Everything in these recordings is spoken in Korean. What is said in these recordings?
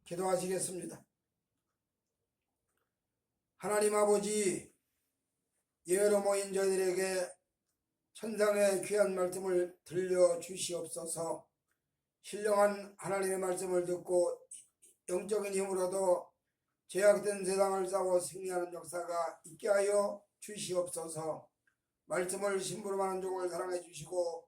기도하시겠습니다. 하나님 아버지, 예외로 모인 저희들에게 천상의 귀한 말씀을 들려주시옵소서. 신령한 하나님의 말씀을 듣고 영적인 힘으로도 죄악된 세상을 싸워 승리하는 역사가 있게 하여 주시옵소서. 말씀을 심부름하는 종을 사랑해 주시고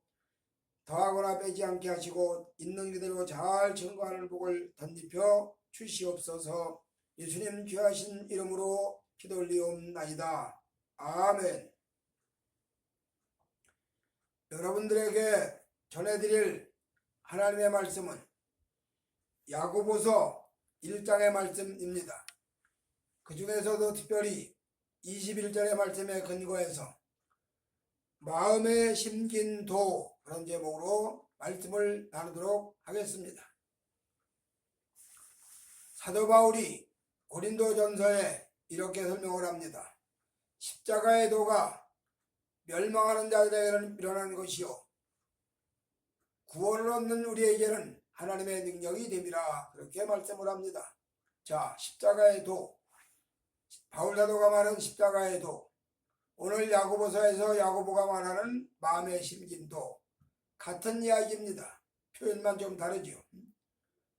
더하거나 빼지 않게 하시고 있는 그대로 잘 증거하는 복을 덧입혀 주시옵소서. 예수님 귀하신 이름으로 기도 올리옵나이다. 아멘. 여러분들에게 전해드릴 하나님의 말씀은 야고보서 1장의 말씀입니다. 그 중에서도 특별히 21절의 말씀에 근거해서 마음에 심긴 도, 그런 제목으로 말씀을 나누도록 하겠습니다. 사도 바울이 고린도전서에 이렇게 설명을 합니다. 십자가의 도가 멸망하는 자들에게는 미련한 것이요 구원을 얻는 우리에게는 하나님의 능력이 됨이라, 그렇게 말씀을 합니다. 자, 십자가의 도, 바울 사도가 말한 십자가의 도, 오늘 야고보서에서 야고보가 말하는 마음에 심긴 도, 같은 이야기입니다. 표현만 좀 다르죠.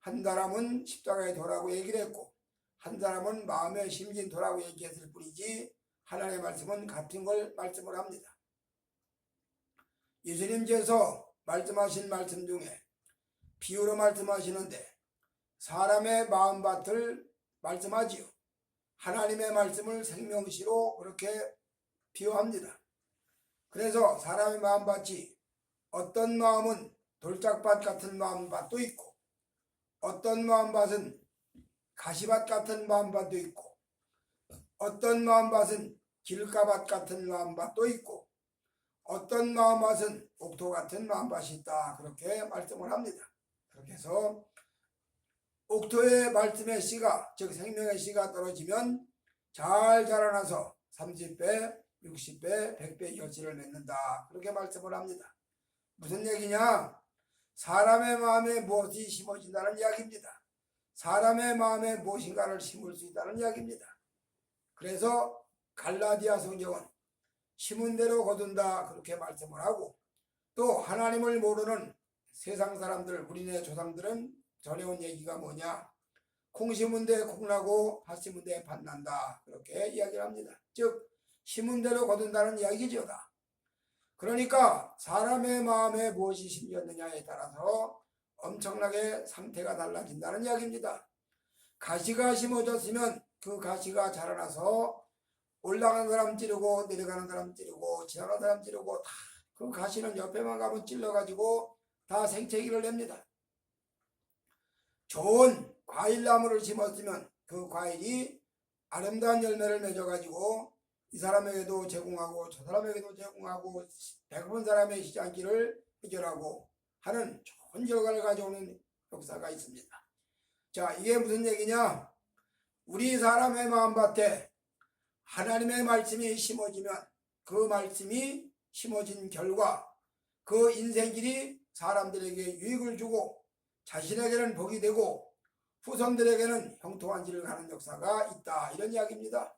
한 사람은 십자가의 도라고 얘기를 했고 한 사람은 마음에 심긴 도라고 얘기했을 뿐이지 하나님의 말씀은 같은 걸 말씀을 합니다. 예수님께서 말씀하신 말씀 중에 비유로 말씀하시는데 사람의 마음밭을 말씀하지요. 하나님의 말씀을 생명시로 그렇게 비유합니다. 그래서 사람의 마음밭이 어떤 마음은 돌짝밭 같은 마음밭도 있고 어떤 마음밭은 가시밭 같은 마음밭도 있고 어떤 마음밭은 길가밭 같은 마음밭도 있고 어떤 마음밭은 옥토 같은 마음밭이 있다, 그렇게 말씀을 합니다. 그렇게 해서 옥토의 말씀의 씨가, 즉 생명의 씨가 떨어지면 잘 자라나서 30배, 60배, 100배 결실을 맺는다, 그렇게 말씀을 합니다. 무슨 얘기냐? 사람의 마음에 무엇이 심어진다는 이야기입니다. 사람의 마음에 무엇인가를 심을 수 있다는 이야기입니다. 그래서 갈라디아 성경은 심은 대로 거둔다, 그렇게 말씀을 하고 또 하나님을 모르는 세상 사람들, 우리네 조상들은 전해온 얘기가 뭐냐? 콩 심은 데 콩 나고 팥 심은 데 팥 난다, 그렇게 이야기를 합니다. 즉 심은 대로 거둔다는 이야기죠. 그러니까 사람의 마음에 무엇이 심겼느냐에 따라서 엄청나게 상태가 달라진다는 이야기입니다. 가시가 심어졌으면 그 가시가 자라나서 올라가는 사람 찌르고 내려가는 사람 찌르고 지나가는 사람 찌르고 다 그 가시는 옆에만 가면 찔러가지고 다 생채기를 냅니다. 좋은 과일나무를 심었으면 그 과일이 아름다운 열매를 맺어가지고 이 사람에게도 제공하고 저 사람에게도 제공하고 배고픈 사람의 시장길을 해결하고 하는 좋은 결과를 가져오는 역사가 있습니다. 자, 이게 무슨 얘기냐? 우리 사람의 마음밭에 하나님의 말씀이 심어지면 그 말씀이 심어진 결과 그 인생길이 사람들에게 유익을 주고 자신에게는 복이 되고 후손들에게는 형통한 길을 가는 역사가 있다, 이런 이야기입니다.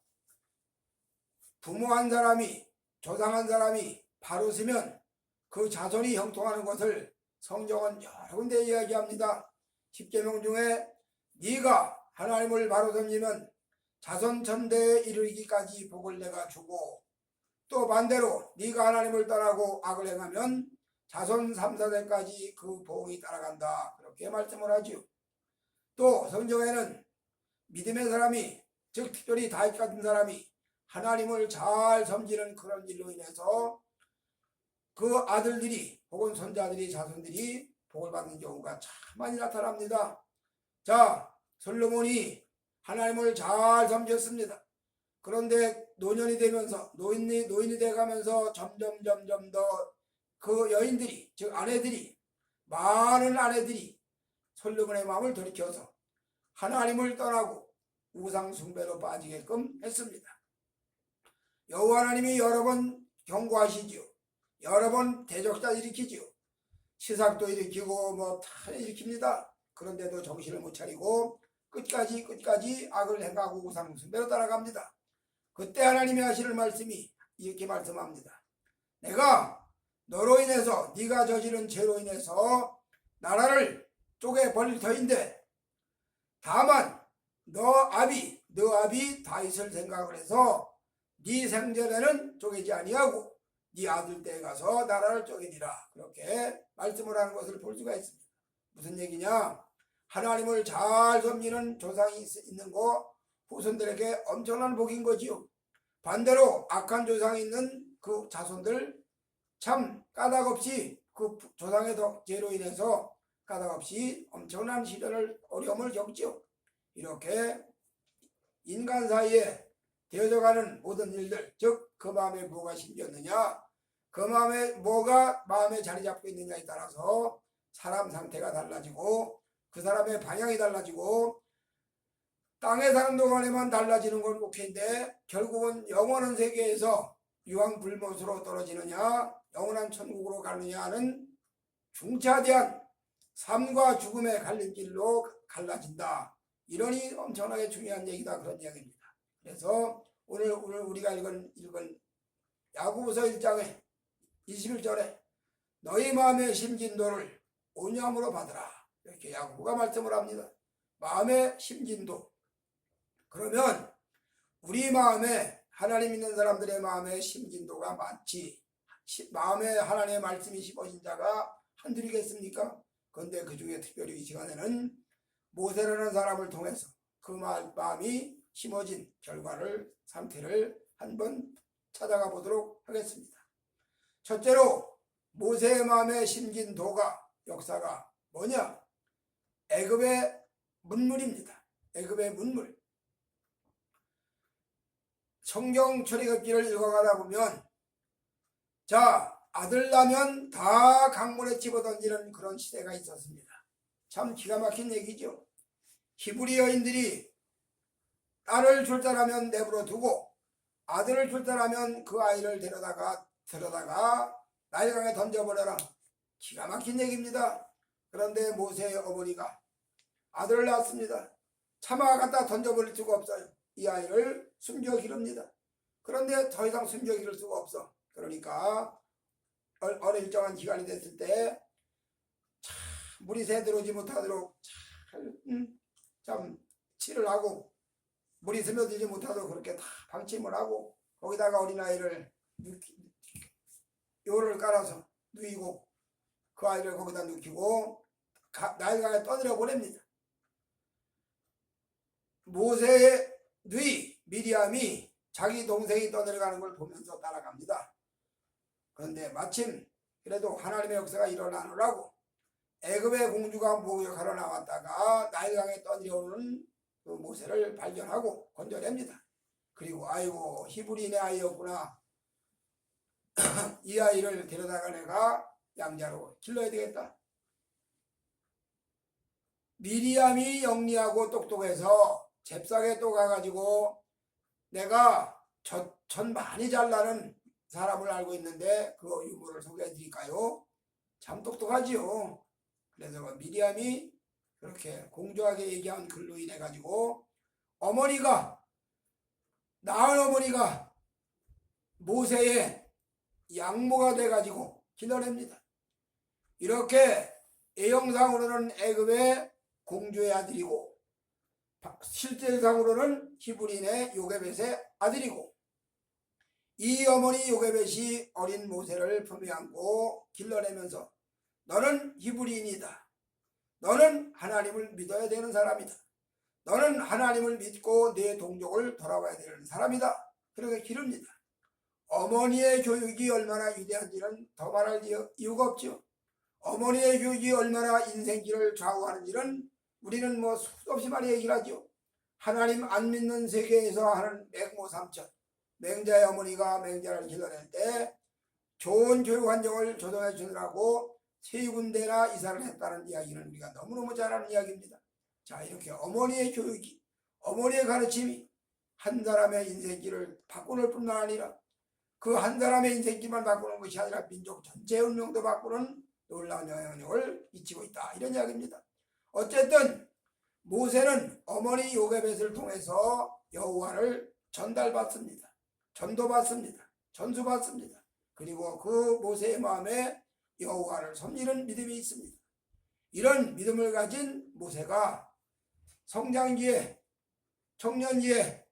부모 한 사람이, 조상 한 사람이 바로 서면 그 자손이 형통하는 것을 성경은 여러 군데 이야기합니다. 10계명 중에 네가 하나님을 바로 섬기면 자손 천대에 이르기까지 복을 내가 주고 또 반대로 네가 하나님을 떠나고 악을 행하면 자손 3, 4대까지 그 복이 따라간다, 그렇게 말씀을 하죠. 또 성경에는 믿음의 사람이, 즉 특별히 다윗 같은 사람이 하나님을 잘 섬기는 그런 일로 인해서 그 아들들이 혹은 손자들이, 자손들이 복을 받는 경우가 참 많이 나타납니다. 자, 솔로몬이 하나님을 잘 섬겼습니다. 그런데 노년이 되면서 노인이 돼가면서 점점 더 그 여인들이, 즉 아내들이, 많은 아내들이 솔로몬의 마음을 돌이켜서 하나님을 떠나고 우상 숭배로 빠지게끔 했습니다. 여호와 하나님이 여러 번 경고하시지요. 여러 번 대적자 일으키지요. 시삭도 일으키고 뭐 다 일으킵니다. 그런데도 정신을 못 차리고 끝까지 악을 행하고 우상 숭배로 따라갑니다. 그때 하나님이 하시는 말씀이 이렇게 말씀합니다. 내가 너로 인해서 네가 저지른 죄로 인해서 나라를 쪼개 버릴 터인데 다만 너 아비 다윗을 생각을 해서 네 생전에는 쪼개지 아니하고 네 아들 때에 가서 나라를 쪼개니라. 그렇게 말씀을 하는 것을 볼 수가 있습니다. 무슨 얘기냐? 하나님을 잘 섬기는 조상이 있는 거 후손들에게 엄청난 복인 거지요. 반대로 악한 조상이 있는 그 자손들 참 까닭없이 그 조상의 죄로 인해서 까닭없이 엄청난 시련을 어려움을 겪지요. 이렇게 인간 사이에 되어져가는 모든 일들, 즉 그 마음에 뭐가 심겼느냐, 그 마음에 뭐가 마음에 자리 잡고 있느냐에 따라서 사람 상태가 달라지고 그 사람의 방향이 달라지고 땅에 사는 동안에만 달라지는 건 목회인데 결국은 영원한 세계에서 유황불못으로 떨어지느냐 영원한 천국으로 가느냐 하는 중차대한 삶과 죽음의 갈림길로 갈라진다. 이러니 엄청나게 중요한 얘기다. 그런 이야기입니다. 그래서 오늘 우리가 읽은 야고보서 1장에 21절에 너희 마음의 심진도를 온유함으로 받으라. 이렇게 야고보가 말씀을 합니다. 마음의 심진도. 그러면 우리 마음에 하나님 있는 사람들의 마음의 심진도가 많지. 마음에 하나님의 말씀이 심어진 자가 한둘이겠습니까? 그런데 그 중에 특별히 이 시간에는 모세라는 사람을 통해서 그 마음이 심어진 상태를 한번 찾아가 보도록 하겠습니다. 첫째로 모세의 마음에 심긴 역사가 뭐냐? 애굽의 문물입니다. 애굽의 문물. 성경 출애굽기를 읽어가다 보면 아들 나면 다 강물에 집어던지는 그런 시대가 있었습니다. 참 기가 막힌 얘기죠. 히브리 여인들이 딸을 줄 사람은 내버려 두고 아들을 줄 사람은 그 아이를 데려다가 나일강에 던져버려라. 기가 막힌 얘기입니다. 그런데 모세의 어머니가 아들을 낳았습니다. 차마 갖다 던져버릴 수가 없어요. 이 아이를 숨겨 기릅니다. 그런데 더 이상 숨겨 기를 수가 없어. 그러니까 어느 일정한 기간이 됐을 때 물이 새 들어오지 못하도록 참 칠을 하고 물이 스며들지 못하도록 그렇게 다 방침을 하고 거기다가 어린아이를 요를 깔아서 누이고 그 아이를 거기다 눕히고 나일강에 떠내려 보냅니다. 모세의 누이 미리암이 자기 동생이 떠내려가는 걸 보면서 따라갑니다. 그런데 마침 그래도 하나님의 역사가 일어나느라고 애굽의 공주가 목욕하러 나왔다가 나일강에 떠내려오는 그 모세를 발견하고 건져냅니다. 그리고 아이고 히브리인의 아이였구나. 이 아이를 데려다가 내가 양자로 길러야 되겠다. 미리암이 영리하고 똑똑해서 잽싸게 또 가가지고 내가 전 많이 잘 나는 사람을 알고 있는데 그 유물을 소개해 드릴까요? 참 똑똑하지요. 그래서 미리암이 그렇게 공정하게 얘기한 글로 인해 가지고 낳은 어머니가 모세의 양모가 돼 가지고 길러냅니다. 이렇게 애형상으로는 애굽의 공주의 아들이고 실제상으로는 히브리인의 요게벳의 아들이고 이 어머니 요게벳이 어린 모세를 품에 안고 길러내면서 너는 히브리인이다. 너는 하나님을 믿어야 되는 사람이다. 너는 하나님을 믿고 내 동족을 돌아와야 되는 사람이다. 그렇게 기릅니다. 어머니의 교육이 얼마나 위대한지는 더 말할 이유가 없죠. 어머니의 교육이 얼마나 인생길을 좌우하는지는 우리는 수도 없이 많이 얘기를 하죠. 하나님 안 믿는 세계에서 하는 맹모 삼천, 맹자의 어머니가 맹자를 길러낼 때 좋은 교육 환경을 조성해 주느라고 세 군데나 이사를 했다는 이야기는 우리가 너무너무 잘 아는 이야기입니다. 자, 이렇게 어머니의 교육이, 어머니의 가르침이 한 사람의 인생길을 바꾸는 뿐만 아니라 그 한 사람의 인생길만 바꾸는 것이 아니라 민족 전체의 운명도 바꾸는 놀라운 영향력을 미치고 있다. 이런 이야기입니다. 어쨌든 모세는 어머니 요게벳을 통해서 여호와를 전달받습니다. 전도받습니다. 전수받습니다. 그리고 그 모세의 마음에 여호와를 섬기는 믿음이 있습니다. 이런 믿음을 가진 모세가 성장기에 청년기에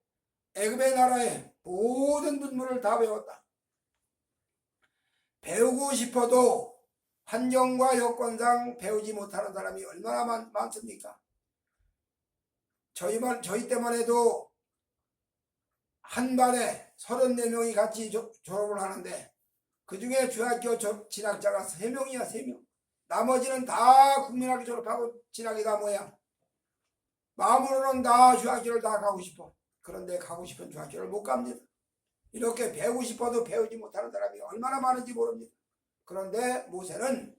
애굽의 나라의 모든 문물을 다 배웠다. 배우고 싶어도 환경과 여건상 배우지 못하는 사람이 얼마나 많습니까? 저희 때만 해도 한 반에 34명이 같이 졸업을 하는데 그 중에 중학교 진학자가 3명이야, 3명. 나머지는 다 국민학교 졸업하고 진학이 다 뭐야? 마음으로는 다 중학교를 다 가고 싶어. 그런데 가고 싶은 중학교를 못 갑니다. 이렇게 배우고 싶어도 배우지 못하는 사람이 얼마나 많은지 모릅니다. 그런데 모세는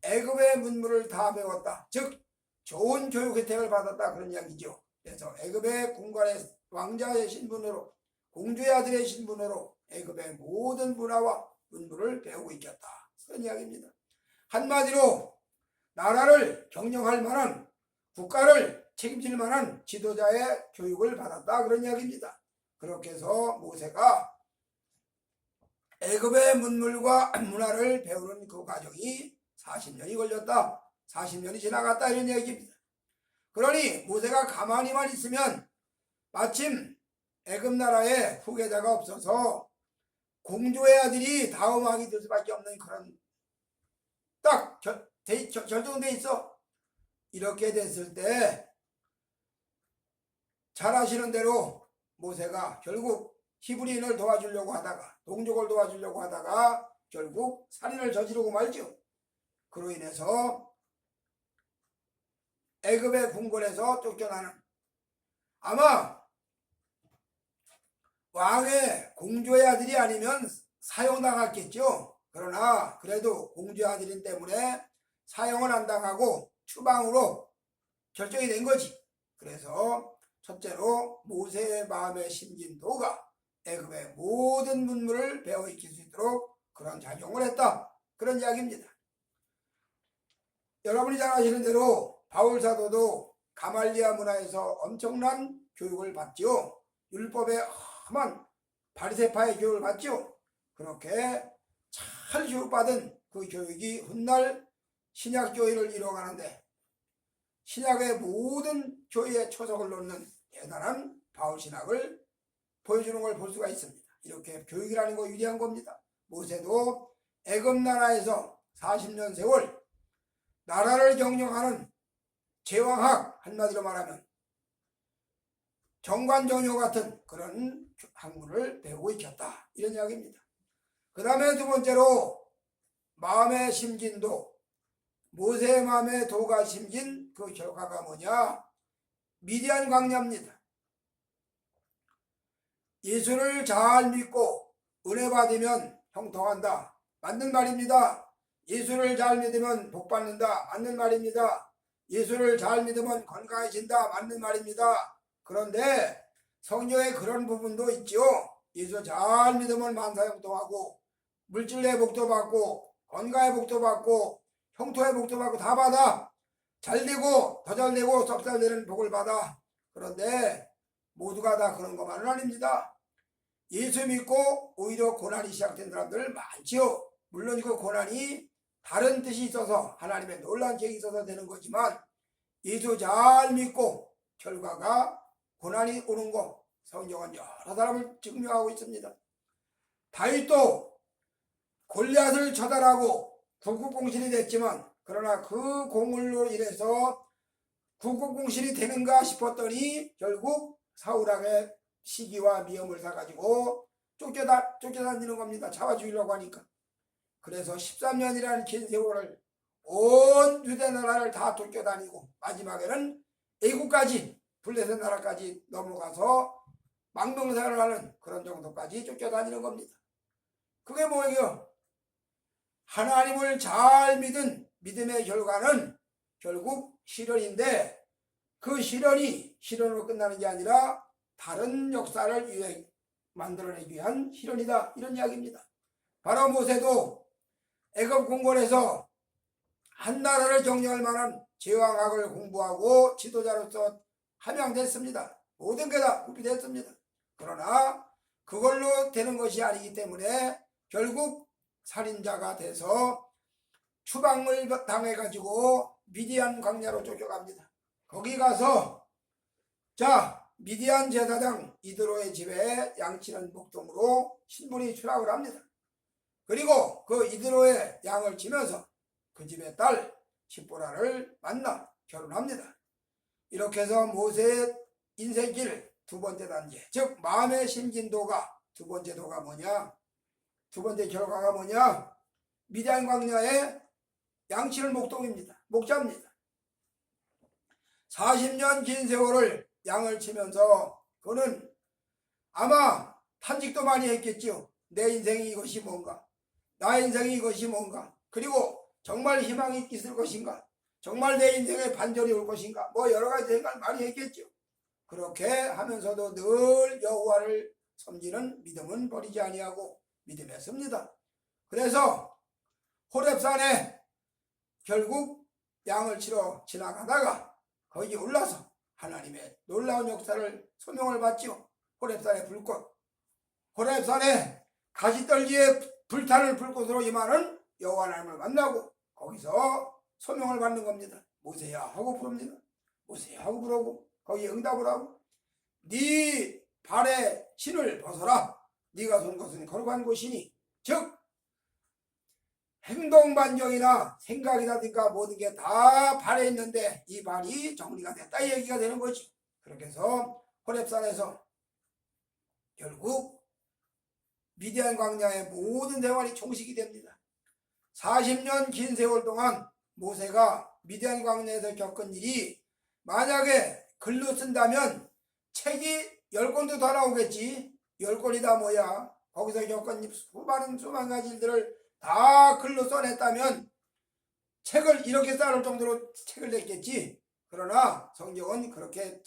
애굽의 문물을 다 배웠다. 즉 좋은 교육 혜택을 받았다, 그런 이야기죠. 그래서 애굽의 군관의 왕자의 신분으로, 공주의 아들의 신분으로 애굽의 모든 문화와 문물을 배우고 있겠다, 그런 이야기입니다. 한마디로 나라를 경영할 만한, 국가를 책임질 만한 지도자의 교육을 받았다, 그런 이야기입니다. 그렇게 해서 모세가 애굽의 문물과 문화를 배우는 그 과정이 40년이 걸렸다, 40년이 지나갔다, 이런 얘기입니다. 그러니 모세가 가만히만 있으면 마침 애굽 나라에 후계자가 없어서 공주의 아들이 다음 왕이 될 수밖에 없는 그런 딱 결정돼 있어. 이렇게 됐을 때 잘 아시는 대로 모세가 결국 히브리인을 도와주려고 하다가, 동족을 도와주려고 하다가 결국 살인을 저지르고 말죠. 그로 인해서 애굽의 궁궐에서 쫓겨나는, 아마 왕의 공주의 아들이 아니면 사형당했겠죠. 그러나 그래도 공주의 아들인 때문에 사형은 안 당하고 추방으로 결정이 된 거지. 그래서 첫째로 모세의 마음에 심긴 도가 애굽의 모든 문물을 배워 익힐 수 있도록 그런 작용을 했다, 그런 이야기입니다. 여러분이 잘 아시는 대로 바울 사도도 가말리아 문화에서 엄청난 교육을 받죠. 율법의 험한 바리새파의 교육을 받죠. 그렇게 잘 교육받은 그 교육이 훗날 신약 교회를 이뤄가는데 신약의 모든 교회에 초석을 놓는 대단한 바울 신학을 보여주는 걸 볼 수가 있습니다. 이렇게 교육이라는 거 유리한 겁니다. 모세도 애굽 나라에서 40년 세월 나라를 경영하는 제왕학, 한마디로 말하면 정관정요 같은 그런 학문을 배우고 있었다, 이런 이야기입니다. 그 다음에 두 번째로 마음의 심긴도, 모세의 마음에 도가 심긴 그 결과가 뭐냐? 미디안 광야입니다. 예수를 잘 믿고 은혜 받으면 형통한다, 맞는 말입니다. 예수를 잘 믿으면 복 받는다, 맞는 말입니다. 예수를 잘 믿으면 건강해진다, 맞는 말입니다. 그런데 성경에 그런 부분도 있죠. 예수 잘 믿으면 만사형통하고 물질의 복도 받고 건강의 복도 받고 형통의 복도 받고 다 받아. 잘되고 더 잘되고 석 잘 되는 복을 받아. 그런데 모두가 다 그런 것만은 아닙니다. 예수 믿고 오히려 고난이 시작된 사람들 많지요. 물론 그 고난이 다른 뜻이 있어서 하나님의 놀라운 계획이 있어서 되는 거지만 예수 잘 믿고 결과가 고난이 오는 거 성경은 여러 사람을 증명하고 있습니다. 다윗도 골리앗을 처단하고 국국공신이 됐지만 그러나 그 공으로 인해서 국국공신이 되는가 싶었더니 결국 사울에게 시기와 미움을 사가지고 쫓겨다니는 겁니다. 잡아 죽이려고 하니까. 그래서 13년이라는 긴 세월을 온 유대 나라를 다 쫓겨다니고 마지막에는 애국까지 블레셋 나라까지 넘어가서 망명생활을 하는 그런 정도까지 쫓겨다니는 겁니다. 그게 뭐예요? 하나님을 잘 믿은 믿음의 결과는 결국 실현인데 그 실현이 실현으로 끝나는 게 아니라 다른 역사를 만들어내기 위한 실현이다, 이런 이야기입니다. 바로 모세도 애굽 궁궐에서 한 나라를 경영할 만한 제왕학을 공부하고 지도자로서 함양됐습니다. 모든 게 다 구비됐습니다. 그러나 그걸로 되는 것이 아니기 때문에 결국 살인자가 돼서 추방을 당해가지고 미디안 광야로 쫓겨갑니다. 거기 가서 미디안 제사장 이드로의 집에 양치는 목동으로 신분이 추락을 합니다. 그리고 그 이드로의 양을 치면서 그 집의 딸 십보라를 만나 결혼합니다. 이렇게 해서 모세의 인생길 두 번째 단계, 즉 마음의 심진도가 두 번째 도가 뭐냐? 두 번째 결과가 뭐냐? 미디안 광야에 양치는 목동입니다. 목자입니다. 40년 긴 세월을 양을 치면서 그는 아마 탄식도 많이 했겠죠. 내 인생이 이것이 뭔가? 나의 인생이 이것이 뭔가? 그리고 정말 희망이 있을 것인가? 정말 내 인생에 반전이 올 것인가? 뭐 여러 가지 생각을 많이 했겠죠. 그렇게 하면서도 늘 여호와를 섬기는 믿음은 버리지 아니하고 믿음했습니다. 그래서 호렙산에 결국 양을 치러 지나가다가 거기 올라서 하나님의 놀라운 역사를 소명을 받지요. 호렙산의 불꽃, 호렙산에 가시떨기에 불타는 불꽃으로 임하는 여호와 하나님을 만나고 거기서 소명을 받는 겁니다. 모세야 하고 부릅니다. 모세야 하고 부르고 거기에 응답을 하고 네 발에 신을 벗어라. 네가 선 것은 거룩한 곳이니, 즉 행동 반경이나 생각이라든가 모든 게 다 발에 있는데 이 발이 정리가 됐다 이 얘기가 되는 거지. 그렇게 해서 호렙산에서 결국 미디안 광야의 모든 생활이 종식이 됩니다. 40년 긴 세월 동안 모세가 미디안 광야에서 겪은 일이 만약에 글로 쓴다면 책이 10권도 더 나오겠지. 10권이 다 뭐야? 거기서 겪은 수많은 가지 일들을 다 글로 써냈다면 책을 이렇게 쌓을 정도로 책을 냈겠지. 그러나 성경은 그렇게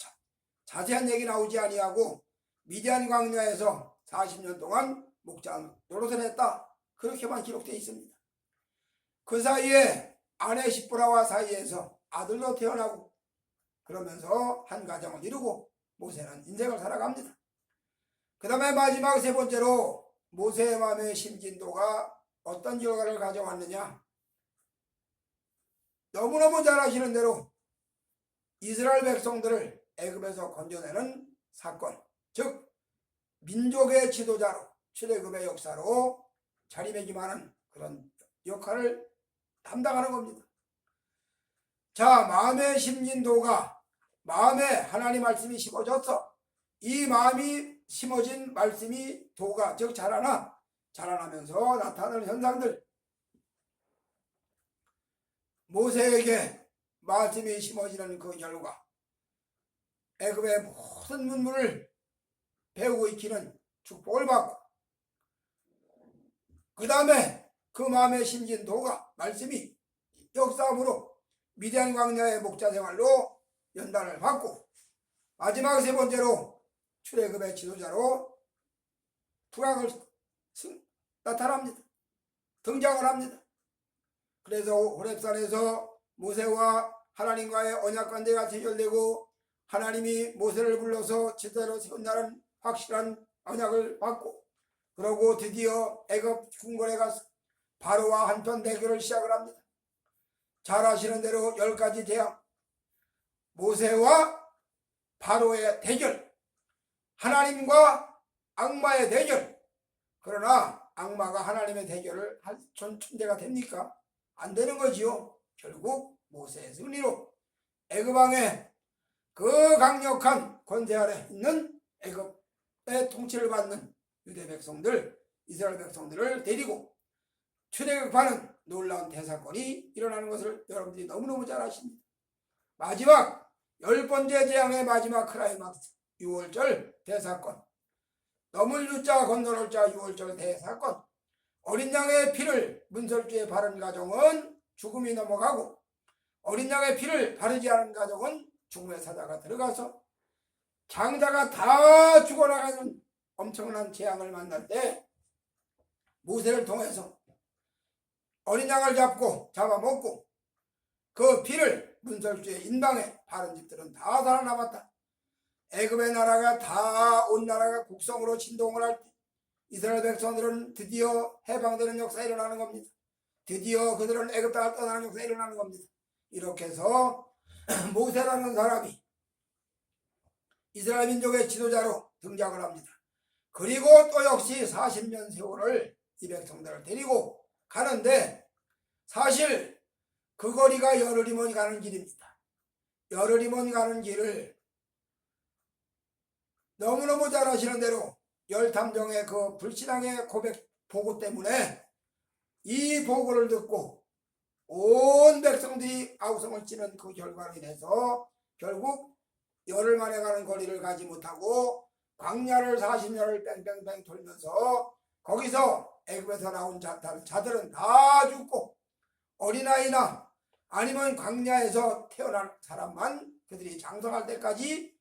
자세한 얘기 나오지 아니하고 미디안 광야에서 40년 동안 목자 노릇을 했다. 그렇게만 기록되어 있습니다. 그 사이에 아내 십보라와 사이에서 아들도 태어나고 그러면서 한 가정을 이루고 모세는 인생을 살아갑니다. 그 다음에 마지막 세 번째로 모세의 마음의 심진도가 어떤 결과를 가져왔느냐? 너무너무 잘 아시는 대로 이스라엘 백성들을 애굽에서 건져내는 사건, 즉 민족의 지도자로 출애굽의 역사로 자리매김하는 그런 역할을 담당하는 겁니다. 마음의 심진도가 마음에 하나님 말씀이 심어졌어. 이 마음이 심어진 말씀이 도가 즉 자라나면서 나타나는 현상들, 모세에게 말씀이 심어지는 그 결과 애굽의 모든 문물을 배우고 익히는 축복을 받고 그 다음에 그 마음의 심진도가 말씀이 역사함으로 미디안 광야의 목자 생활로 연단을 받고 마지막 세 번째로 출애굽의 지도자로 부각을 나타납니다. 등장을 합니다. 그래서 호렙산에서 모세와 하나님과의 언약 관계가 체결되고 하나님이 모세를 불러서 제대로 세운다는 확실한 언약을 받고 그러고 드디어 애굽 궁궐에 가서 바로와 한편 대결을 시작을 합니다. 잘 아시는 대로 10가지 재앙, 모세와 바로의 대결, 하나님과 악마의 대결. 그러나 악마가 하나님의 대결을 할 존재가 됩니까? 안 되는 거지요. 결국 모세의 승리로 애굽 왕의 그 강력한 권세 아래 있는 애굽의 통치를 받는 유대 백성들, 이스라엘 백성들을 데리고 출애굽하는 놀라운 대사건이 일어나는 것을 여러분들이 너무너무 잘 아십니다. 마지막 10번째 재앙의 마지막 클라이막스 6월절 대사건, 넘을 유자 건너올 자 6월절 대사건, 어린 양의 피를 문설주에 바른 가정은 죽음이 넘어가고 어린 양의 피를 바르지 않은 가정은 죽음의 사자가 들어가서 장자가 다 죽어나가는 엄청난 재앙을 만날 때 모세를 통해서 어린 양을 잡아먹고 그 피를 문설주의 인방에 바른 집들은 다 살아남았다. 애굽의 나라가 다 온 나라가 국성으로 진동을 할 때 이스라엘 백성들은 드디어 해방되는 역사가 일어나는 겁니다. 드디어 그들은 애굽 땅을 떠나는 역사가 일어나는 겁니다. 이렇게 해서 모세라는 사람이 이스라엘 민족의 지도자로 등장을 합니다. 그리고 또 역시 40년 세월을 이 백성들을 데리고 가는데 사실 그 거리가 여르리몬이 가는 길입니다. 여르리몬 가는 길을 너무너무 잘 아시는 대로 열탐정의 그 불신앙의 고백 보고 때문에 이 보고를 듣고 온 백성들이 아우성을 치는 그 결과로 인해서 결국 열흘 만에 가는 거리를 가지 못하고 광야를 40년을 뺑뺑뺑 돌면서 거기서 애굽에서 나온 자들은 다 죽고 어린아이나 아니면 광야에서 태어난 사람만 그들이 장성할 때까지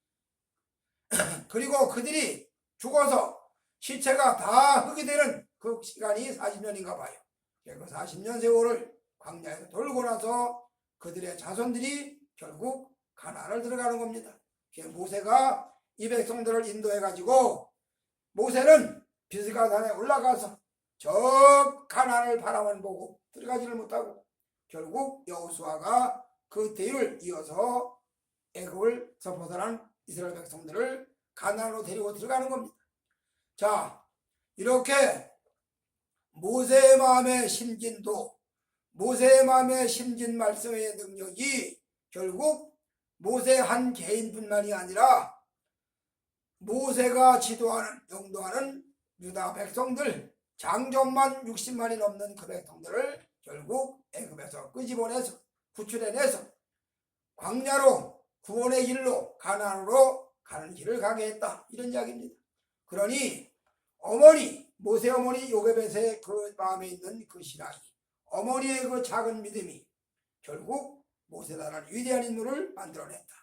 그리고 그들이 죽어서 시체가 다 흙이 되는 그 시간이 40년인가 봐요. 그 40년 세월을 광야에서 돌고 나서 그들의 자손들이 결국 가나안을 들어가는 겁니다. 모세가 이 백성들을 인도해가지고 모세는 비스가산에 올라가서 저 가나안을 바라만 보고 들어가지를 못하고 결국 여호수아가 그 뒤를 이어서 애굽에서 벗어난 이스라엘 백성들을 가나안으로 데리고 들어가는 겁니다. 자, 이렇게 모세의 마음에 심진도, 모세의 마음에 심진 말씀의 능력이 결국 모세 한 개인뿐만이 아니라 모세가 지도하는, 영도하는 유다 백성들, 장정만 60만이 넘는 그 백성들을 결국 애굽에서 끄집어내서 구출해내서 광야로 구원의 길로 가나안으로 가는 길을 가게 했다. 이런 이야기입니다. 그러니 어머니, 모세 어머니 요게벳의 그 마음에 있는 그 신앙이, 어머니의 그 작은 믿음이 결국 모세라는 위대한 인물을 만들어냈다.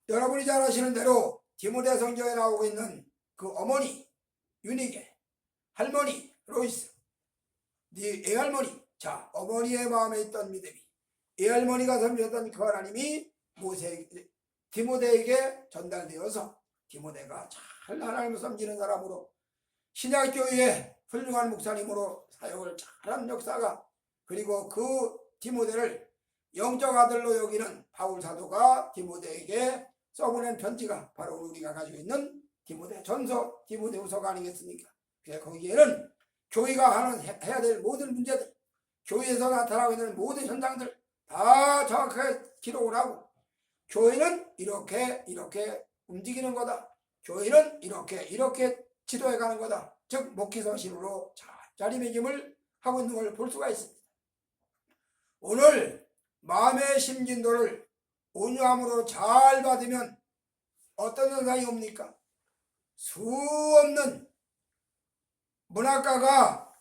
여러분이 잘 아시는 대로 디모데 성경에 나오고 있는 그 어머니 유니게, 할머니 로이스, 네 애할머니, 자, 어머니의 마음에 있던 믿음이 애할머니가 섬겼던 그 하나님이 디모데에게 전달되어서 디모데가 잘 하나님을 섬기는 사람으로 신약교회의 훌륭한 목사님으로 사역을 잘한 역사가, 그리고 그 디모데를 영적 아들로 여기는 바울 사도가 디모데에게 써보낸 편지가 바로 우리가 가지고 있는 디모데 전서, 디모데 후서가 아니겠습니까? 그래서 거기에는 교회가 해야 될 모든 문제들, 교회에서 나타나고 있는 모든 현상들 다 정확하게 기록을 하고, 교회는 이렇게 움직이는 거다, 교회는 이렇게 지도해 가는 거다, 즉 목회서신으로 자리매김을 하고 있는 걸 볼 수가 있습니다. 오늘 마음의 심진도를 온유함으로 잘 받으면 어떤 현상이 옵니까? 수없는 문학가가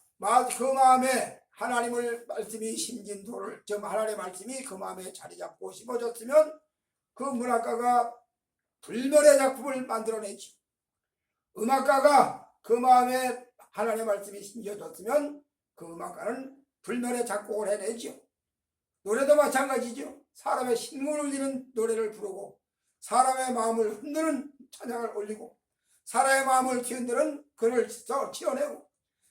그 마음에 하나님을 말씀이 심진도를, 즉 하나님의 말씀이 그 마음에 자리 잡고 심어졌으면 그 문학가가 불멸의 작품을 만들어내지, 음악가가 그 마음에 하나님의 말씀이 심겨졌으면 그 음악가는 불멸의 작곡을 해내지요. 노래도 마찬가지죠. 사람의 심금을 울리는 노래를 부르고 사람의 마음을 흔드는 찬양을 올리고 사람의 마음을 뒤흔드는 글을 지어내고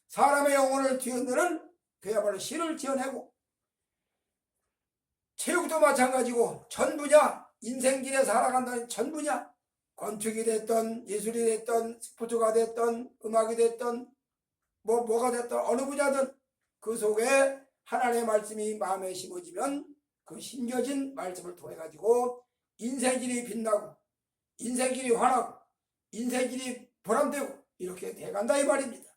사람의 영혼을 뒤흔드는 그야말로 시를 지어내고, 체육도 마찬가지고 전 분야, 인생길에 살아간다는 전 분야, 건축이 됐던 예술이 됐던 스포츠가 됐던 음악이 됐던 뭐가 됐던 어느 분야든 그 속에 하나님의 말씀이 마음에 심어지면 그 심겨진 말씀을 통해 가지고 인생길이 빛나고 인생길이 환하고 인생길이 보람되고 이렇게 돼간다 이 말입니다.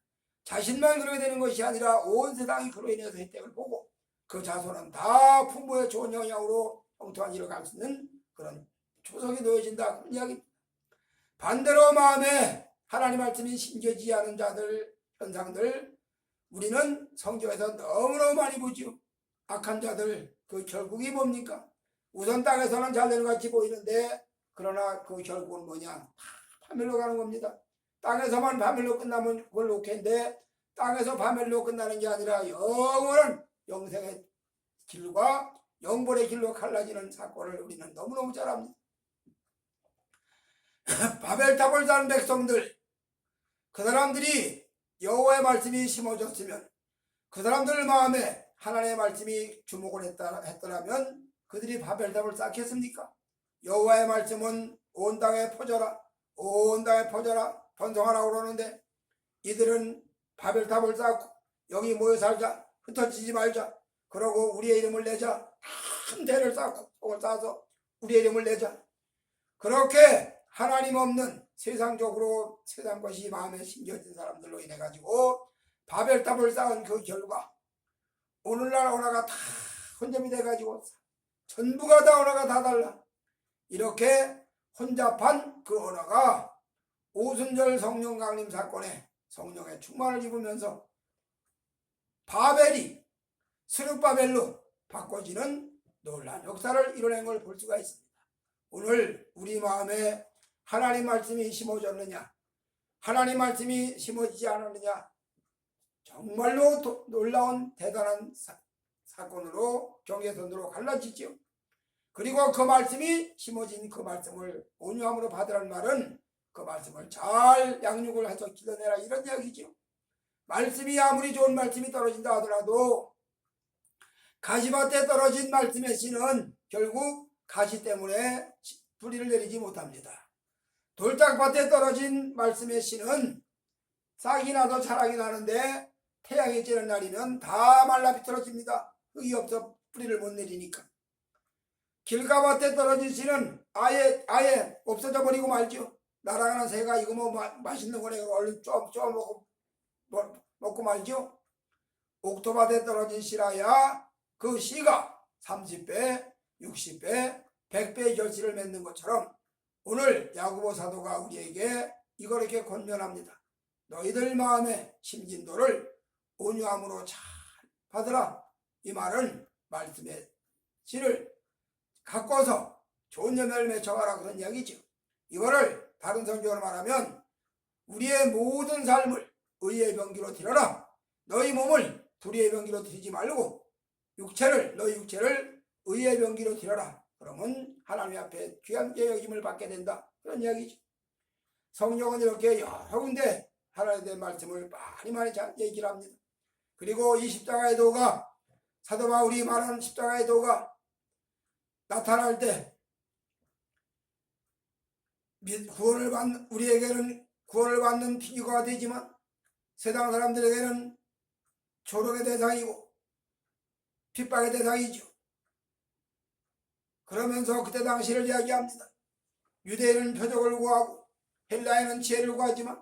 자신만 그렇게 되는 것이 아니라 온 세상이 그로 인해서 혜택을 보고 그 자손은 다 풍부의 좋은 영향으로 형통한 일을 갈 수 있는 그런 초석이 놓여진다, 그런 이야기입니다. 반대로 마음에 하나님 말씀이 심겨지지 않은 자들, 현상들, 우리는 성경에서 너무너무 많이 보죠. 악한 자들, 그 결국이 뭡니까? 우선 땅에서는 잘 되는 것 같이 보이는데 그러나 그 결국은 뭐냐? 파멸로 가는 겁니다. 땅에서만 파멸로 끝나면 그걸 오케인데 땅에서 파멸로 끝나는 게 아니라 영원한 영생의 길과 영벌의 길로 갈라지는 사건을 우리는 너무너무 잘 압니다. 바벨탑을 쌓은 백성들, 그 사람들이 여호와의 말씀이 심어졌으면, 그 사람들 마음에 하나님의 말씀이 주목을 했더라면 그들이 바벨탑을 쌓겠습니까? 여호와의 말씀은 온 땅에 퍼져라, 온 땅에 퍼져라 번성하라고 그러는데, 이들은 바벨탑을 쌓고 여기 모여 살자, 흩어지지 말자, 그러고 우리의 이름을 내자, 큰 대를 쌓고 속을 쌓아서 우리의 이름을 내자, 그렇게 하나님 없는 세상적으로 세상 것이 마음에 심겨진 사람들로 인해 가지고 바벨탑을 쌓은 그 결과 오늘날 언어가 다 혼잡이 돼 가지고 전부가 다 언어가 다 달라. 이렇게 혼잡한 그 언어가 오순절 성령 강림 사건에 성령의 충만을 입으면서 바벨이 스룹바벨로 바꿔지는 놀라운 역사를 이뤄낸 걸 볼 수가 있습니다. 오늘 우리 마음에 하나님 말씀이 심어졌느냐, 하나님 말씀이 심어지지 않았느냐, 정말로 놀라운 대단한 사건으로 경계선으로 갈라지죠. 그리고 그 말씀이 심어진 그 말씀을 온유함으로 받으라는 말은 그 말씀을 잘 양육을 해서 길러내라, 이런 이야기죠. 말씀이 아무리 좋은 말씀이 떨어진다 하더라도 가시밭에 떨어진 말씀의 씨는 결국 가시 때문에 뿌리를 내리지 못합니다. 돌짝밭에 떨어진 말씀의 씨는 싹이 나도 자락이 나는데 태양이 찌는 날이면 다 말라 비틀어집니다. 흙이 없어 뿌리를 못 내리니까. 길가밭에 떨어진 씨는 아예 없어져 버리고 말죠. 날아가는 새가 이거 뭐 맛있는 거네 얼른 쪼 먹고 말죠. 옥토밭에 떨어진 씨라야 그 씨가 30배, 60배, 100배의 결실을 맺는 것처럼 오늘 야고보 사도가 우리에게 이걸 이렇게 권면합니다. 너희들 마음의 심진도를 온유함으로 잘 받으라. 이 말은 말씀의 씨를 가꿔서 좋은 열매를 맺어가라, 그런 이야기죠. 이거를 다른 성경으로 말하면 우리의 모든 삶을 의의 병기로 드려라. 너희 몸을 불의의 병기로 드리지 말고 너희 육체를 의의 병기로 드려라. 그러면 하나님 앞에 귀한 여김을 받게 된다, 그런 이야기죠. 성경은 이렇게 여러 군데 하나님에 대한 말씀을 많이 잘 얘기를 합니다. 그리고 이 십자가의 도가, 사도 바울이 말하는 십자가의 도가 나타날 때 우리에게는 구원을 받는 비유가 되지만 세상 사람들에게는 조롱의 대상이고 핍박의 대상이죠. 그러면서 그때 당시를 이야기합니다. 유대인은 표적을 구하고 헬라인은 지혜를 구하지만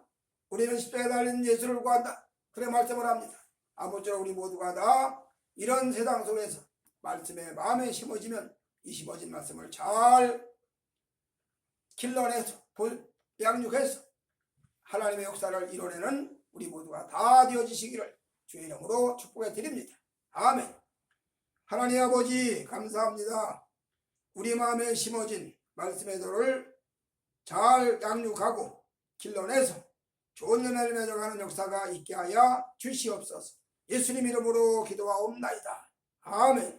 우리는 십자가에 달린 예수를 구한다, 그래 말씀을 합니다. 아무쪼록 우리 모두가 다 이런 세상 속에서 말씀에 마음에 심어지면 이 심어진 말씀을 잘 길러내서 양육해서 하나님의 역사를 이뤄내는 우리 모두가 다 되어지시기를 주의 이름으로 축복해 드립니다. 아멘. 하나님 아버지 감사합니다. 우리 마음에 심어진 말씀의 도를 잘 양육하고 길러내서 좋은 열매를 맺어가는 역사가 있게 하여 주시옵소서. 예수님 이름으로 기도하옵나이다. 아멘.